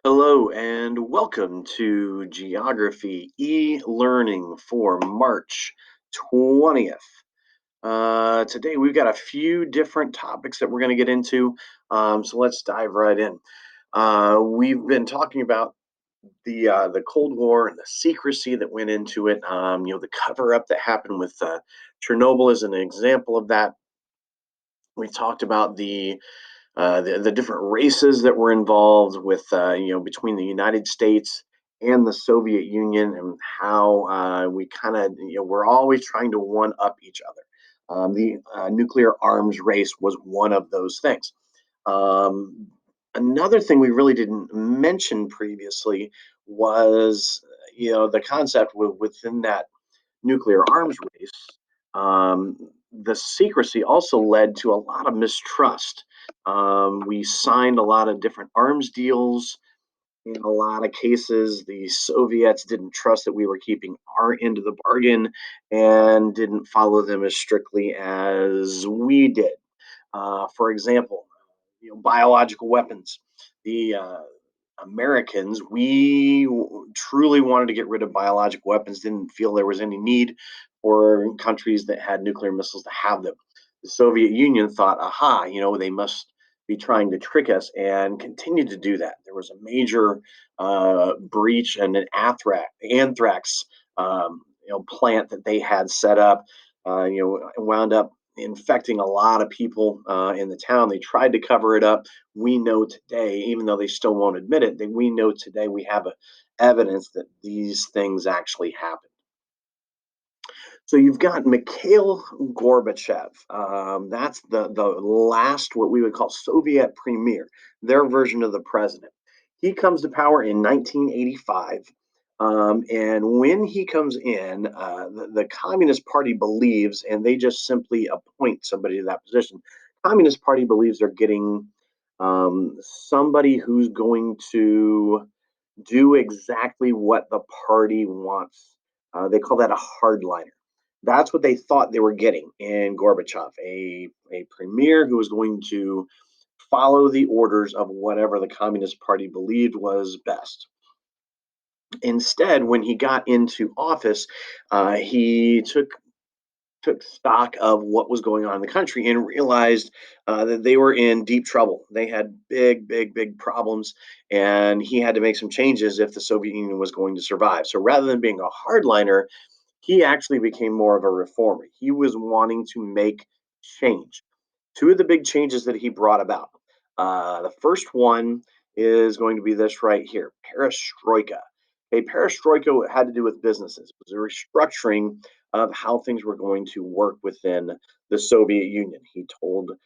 Hello and welcome to Geography e-learning for March 20th. Today we've got a few different topics that we're going to get into, so let's dive right in. We've been talking about the Cold War and the secrecy that went into it. The cover up that happened with Chernobyl is an example of that. We talked about the different races that were involved with between the United States and the Soviet Union, and how we kind of we're always trying to one up each other. The nuclear arms race was one of those things. Um, Another thing we really didn't mention previously was the concept within that nuclear arms race. The secrecy also led to a lot of mistrust. We signed a lot of different arms deals. In a lot of cases, the Soviets didn't trust that we were keeping our end of the bargain and didn't follow them as strictly as we did. For example, biological weapons. The Americans, we truly wanted to get rid of biological weapons, didn't feel there was any need for countries that had nuclear missiles to have them. The Soviet Union thought, aha, they must be trying to trick us, and continued to do that. There was a major breach and an anthrax plant that they had set up. Wound up infecting a lot of people in the town. They tried to cover it up. We know today, even though they still won't admit it, that we know today we have evidence that these things actually happened. So you've got Mikhail Gorbachev. That's the last, what we would call Soviet premier, their version of the president. He comes to power in 1985. And when he comes in, the Communist Party believes, and they just simply appoint somebody to that position. Communist Party believes they're getting somebody who's going to do exactly what the party wants. They call that a hardliner. That's what they thought they were getting in Gorbachev, a premier who was going to follow the orders of whatever the Communist Party believed was best. Instead, when he got into office, he took stock of what was going on in the country and realized that they were in deep trouble. They had big, big, big problems, and he had to make some changes if the Soviet Union was going to survive. So rather than being a hardliner, he actually became more of a reformer. He was wanting to make change. Two of the big changes that he brought about. The first one is going to be this right here, perestroika. A perestroika had to do with businesses. It was a restructuring of how things were going to work within the Soviet Union. He told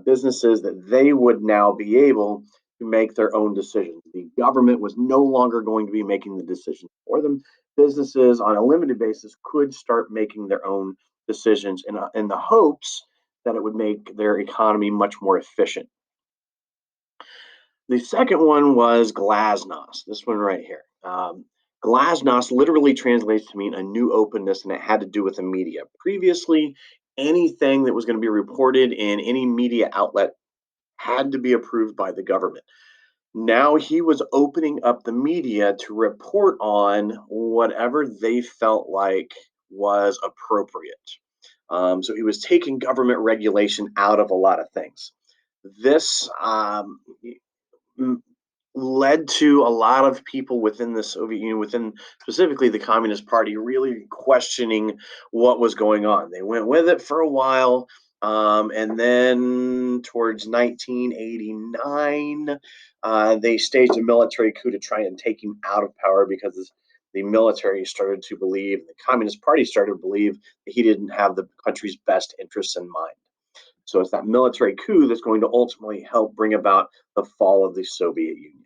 businesses that they would now be able to make their own decisions. The government was no longer going to be making the decisions for them. Businesses on a limited basis could start making their own decisions in the hopes that it would make their economy much more efficient. The second one was glasnost, this one right here. Glasnost literally translates to mean a new openness, and it had to do with the media. Previously, anything that was going to be reported in any media outlet had to be approved by the government. Now he was opening up the media to report on whatever they felt like was appropriate. So he was taking government regulation out of a lot of things. This led to a lot of people within the Soviet Union, within specifically the Communist Party, really questioning what was going on. They went with it for a while. And then towards 1989, they staged a military coup to try and take him out of power because the military started to believe, the Communist Party started to believe that he didn't have the country's best interests in mind. So it's that military coup that's going to ultimately help bring about the fall of the Soviet Union.